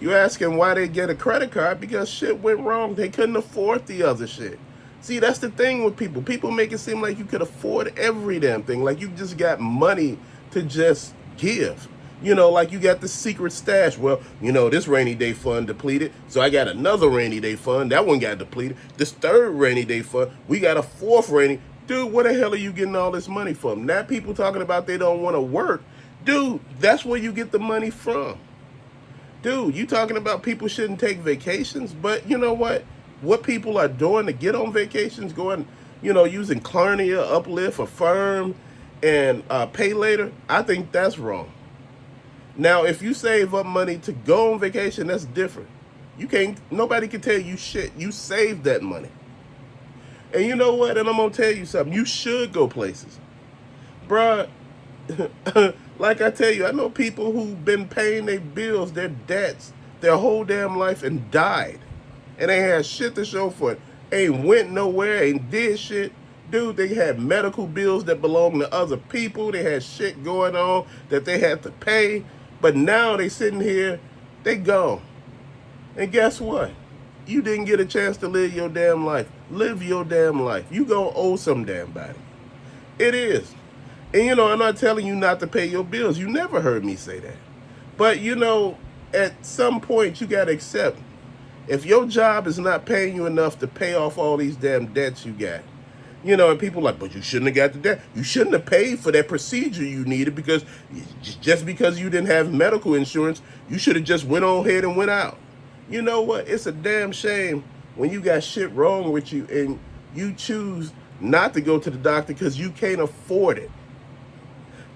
You asking why they get a credit card? Because shit went wrong. They couldn't afford the other shit. See, that's the thing with people. People make it seem like you could afford every damn thing. Like you just got money to just give. Like you got the secret stash. Well, this rainy day fund depleted. So I got another rainy day fund. That one got depleted. This third rainy day fund. We got a fourth rainy. Dude, where the hell are you getting all this money from? Now people talking about they don't want to work. Dude, that's where you get the money from. Dude, you talking about people shouldn't take vacations, but you know what? What people are doing to get on vacations, going, using Klarna, Uplift, Affirm, and Pay Later, I think that's wrong. Now, if you save up money to go on vacation, that's different. You can't. Nobody can tell you shit. You saved that money, and you know what? And I'm gonna tell you something. You should go places, bruh. Like I tell you, I know people who've been paying their bills, their debts, their whole damn life and died. And they had shit to show for it. Ain't went nowhere, ain't did shit. Dude, they had medical bills that belonged to other people. They had shit going on that they had to pay. But now they sitting here, they gone. And guess what? You didn't get a chance to live your damn life. Live your damn life. You gonna owe some damn body. It is. And I'm not telling you not to pay your bills. You never heard me say that. But at some point you gotta accept if your job is not paying you enough to pay off all these damn debts you got. And people are like, but you shouldn't have got the debt. You shouldn't have paid for that procedure you needed because just because you didn't have medical insurance, you should have just went on ahead and went out. You know what? It's a damn shame when you got shit wrong with you and you choose not to go to the doctor because you can't afford it.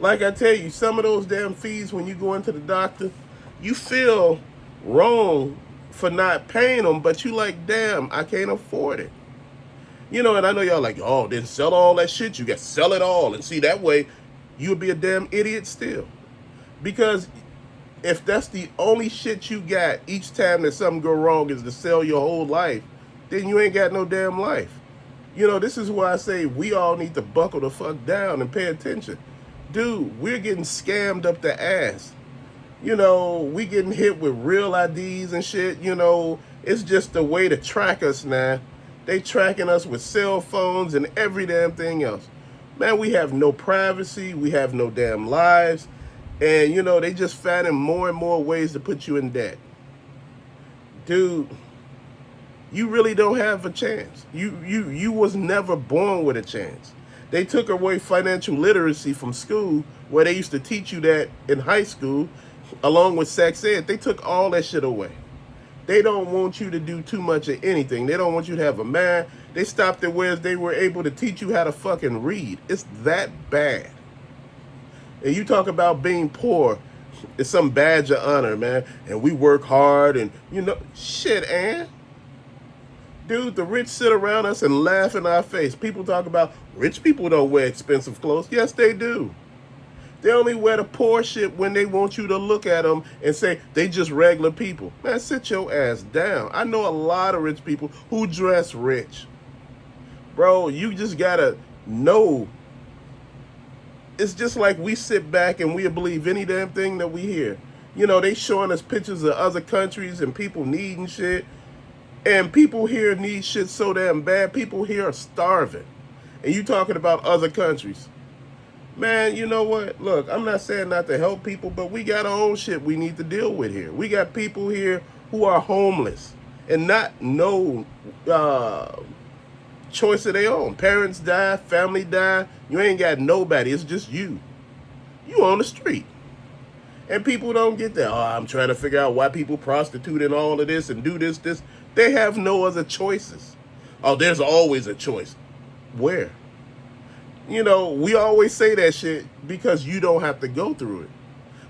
Like I tell you, some of those damn fees when you go into the doctor, you feel wrong for not paying them, but you like, damn, I can't afford it. And I know y'all like, oh, then sell all that shit. You got to sell it all. And see, that way, you'll be a damn idiot still. Because if that's the only shit you got each time that something go wrong is to sell your whole life, then you ain't got no damn life. This is why I say we all need to buckle the fuck down and pay attention. Dude, we're getting scammed up the ass. We getting hit with real IDs and shit. It's just a way to track us now. They tracking us with cell phones and every damn thing else. Man, we have no privacy. We have no damn lives. And, they just finding more and more ways to put you in debt. Dude, you really don't have a chance. You was never born with a chance. They took away financial literacy from school where they used to teach you that in high school along with sex ed. They took all that shit away. They don't want you to do too much of anything. They don't want you to have a mind. They stopped it where they were able to teach you how to fucking read. It's that bad. And you talk about being poor, it's some badge of honor, man. And we work hard and, shit, and dude, the rich sit around us and laugh in our face. People talk about rich people don't wear expensive clothes. Yes, they do. They only wear the poor shit when they want you to look at them and say they just regular people. Man, sit your ass down. I know a lot of rich people who dress rich. Bro, you just gotta know. It's just like we sit back and we believe any damn thing that we hear. They showing us pictures of other countries and people needing shit. And people here need shit so damn bad. People here are starving. And you talking about other countries. Man, you know what? Look, I'm not saying not to help people, but we got our own shit we need to deal with here. We got people here who are homeless and not no choice of their own. Parents die, family die. You ain't got nobody. It's just you. You on the street. And people don't get that. Oh, I'm trying to figure out why people prostitute and all of this and do this. They have no other choices. Oh, there's always a choice. Where? We always say that shit because you don't have to go through it.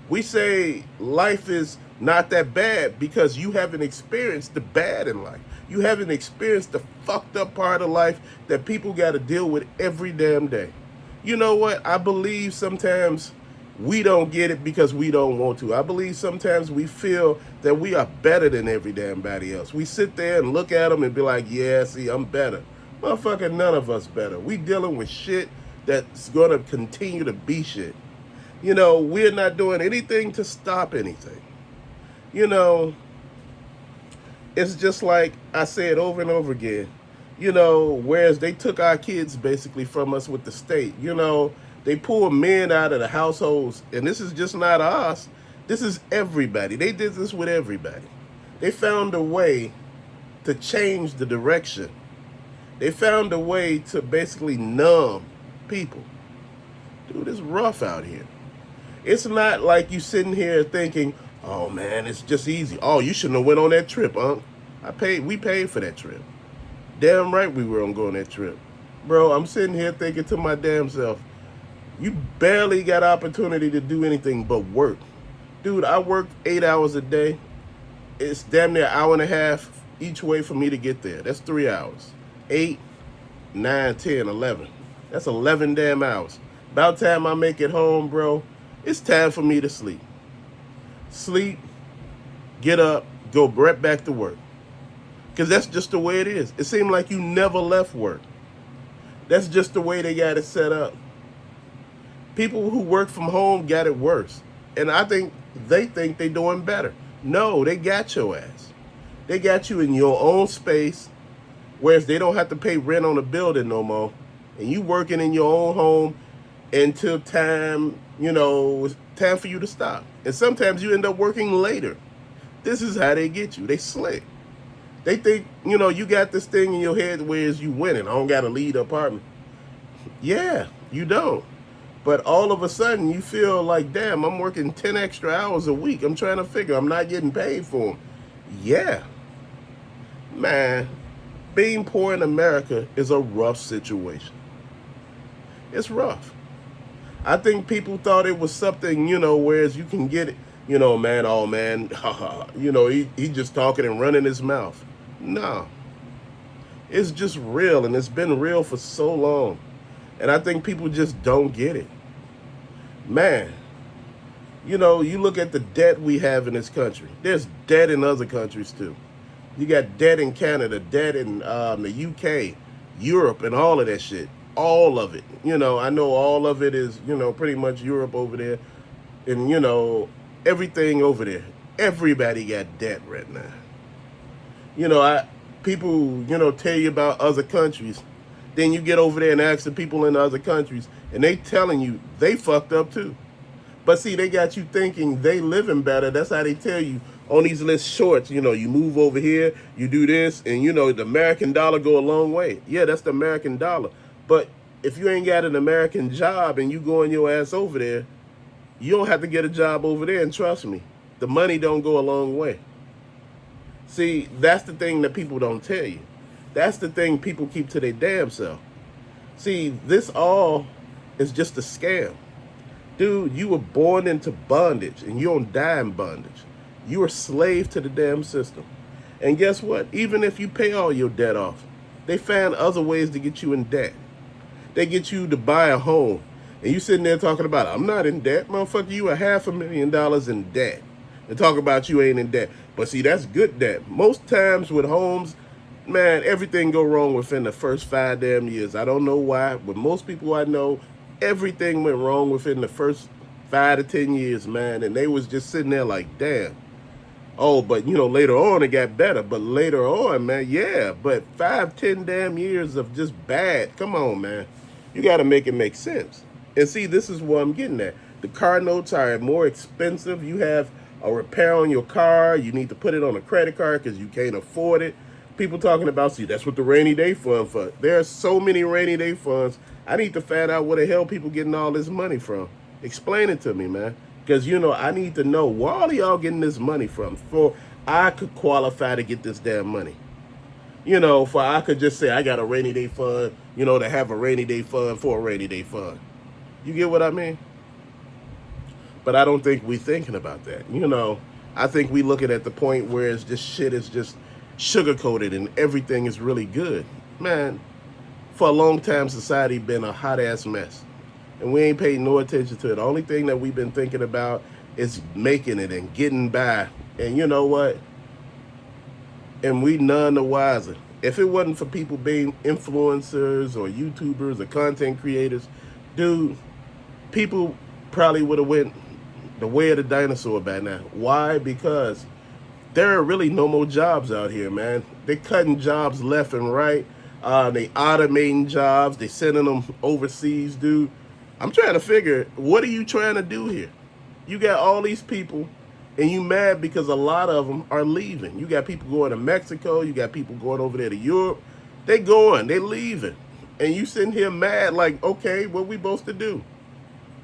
We say life is not that bad because you haven't experienced the bad in life. You haven't experienced the fucked up part of life that people got to deal with every damn day. You know what? I believe sometimes we don't get it because we don't want to. I believe sometimes we feel that we are better than every damn body else. We sit there and look at them and be like, yeah, see, I'm better. Motherfucker, none of us better. We dealing with shit that's going to continue to be shit. We're not doing anything to stop anything. It's just like I said over and over again. Whereas they took our kids basically from us with the state. They pull men out of the households, and this is just not us. This is everybody. They did this with everybody. They found a way to change the direction. They found a way to basically numb people. Dude, it's rough out here. It's not like you sitting here thinking, "Oh man, it's just easy. Oh, you shouldn't have went on that trip, Unc. We paid for that trip. Damn right we were gonna go on that trip." Bro, I'm sitting here thinking to my damn self, you barely got opportunity to do anything but work. Dude, I work 8 hours a day. It's damn near an hour and a half each way for me to get there. That's 3 hours. 8, 9, 10, 11. That's 11 damn hours. About time I make it home, bro, it's time for me to sleep. Sleep, get up, go right back to work. Because that's just the way it is. It seemed like you never left work. That's just the way they got it set up. People who work from home got it worse. And I think they think they're doing better. No, they got your ass. They got you in your own space, whereas they don't have to pay rent on a building no more. And you working in your own home until time, it's time for you to stop. And sometimes you end up working later. This is how they get you. They slick. They think, you got this thing in your head where you winning. I don't got to leave the apartment. Yeah, you don't. But all of a sudden, you feel like, damn, I'm working 10 extra hours a week. I'm trying to figure I'm not getting paid for them. Yeah. Man, being poor in America is a rough situation. It's rough. I think people thought it was something, whereas you can get it, man, oh, man, he just talking and running his mouth. No. It's just real, and it's been real for so long. And I think people just don't get it. Man, you look at the debt we have in this country. There's debt in other countries too. You got debt in Canada, debt in the UK, Europe, and all of that shit. All of it. I know all of it is, pretty much Europe over there. And, everything over there. Everybody got debt right now. People, tell you about other countries. Then you get over there and ask the people in the other countries, and they telling you they fucked up too. But see, they got you thinking they living better. That's how they tell you on these little shorts. You move over here, you do this, and the American dollar go a long way. Yeah, that's the American dollar. But if you ain't got an American job and you going your ass over there, you don't have to get a job over there. And trust me, the money don't go a long way. See, that's the thing that people don't tell you. That's the thing people keep to their damn self. See, this all is just a scam. Dude, you were born into bondage, and you don't die in bondage. You are slave to the damn system. And guess what? Even if you pay all your debt off, they find other ways to get you in debt. They get you to buy a home, and you sitting there talking about, I'm not in debt. Motherfucker, you are $500,000 in debt. And talk about you ain't in debt. But see, that's good debt. Most times with homes, man, everything go wrong within the first 5 damn years. I don't know why, but most people I know, everything went wrong within the first 5 to 10 years, man. And they was just sitting there like, damn. Oh, but later on it got better. But later on, man, yeah. But 5, 10 damn years of just bad. Come on, man. You got to make it make sense. And see, this is what I'm getting at. The car notes are more expensive. You have a repair on your car. You need to put it on a credit card because you can't afford it. People talking about, see, that's what the rainy day fund for. There are so many rainy day funds. I need to find out where the hell people getting all this money from. Explain it to me, man. Because, I need to know where all of y'all getting this money from for I could qualify to get this damn money. For I could just say I got a rainy day fund, to have a rainy day fund for a rainy day fund. You get what I mean? But I don't think we thinking about that. I think we looking at the point where it's just shit is just sugar-coated and everything is really good. Man, for a long time, society been a hot-ass mess. And we ain't paid no attention to it. The only thing that we've been thinking about is making it and getting by. And you know what? And we none the wiser. If it wasn't for people being influencers or YouTubers or content creators, dude, people probably would have went the way of the dinosaur by now. Why? Because There are really no more jobs out here, man. They're cutting jobs left and right. They automating jobs. They sending them overseas, dude. I'm trying to figure, what are you trying to do here? You got all these people, and you mad because a lot of them are leaving. You got people going to Mexico. You got people going over there to Europe. They going. They leaving. And you sitting here mad like, okay, what we supposed to do?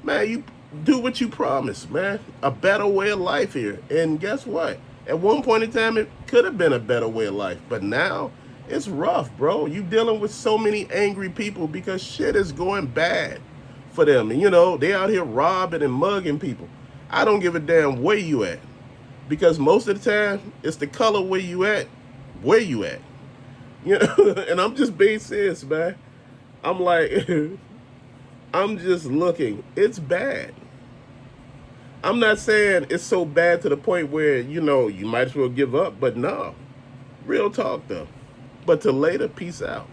Man, you do what you promised, man. A better way of life here. And guess what? At one point in time, it could have been a better way of life. But now, it's rough, bro. You dealing with so many angry people because shit is going bad for them. And, you know, they out here robbing and mugging people. I don't give a damn where you at. Because most of the time, it's the color where you at. You know, and I'm just being serious, man. I'm like, I'm just looking. It's bad. I'm not saying it's so bad to the point where, you know, you might as well give up, but no. Real talk, though. But till later, peace out.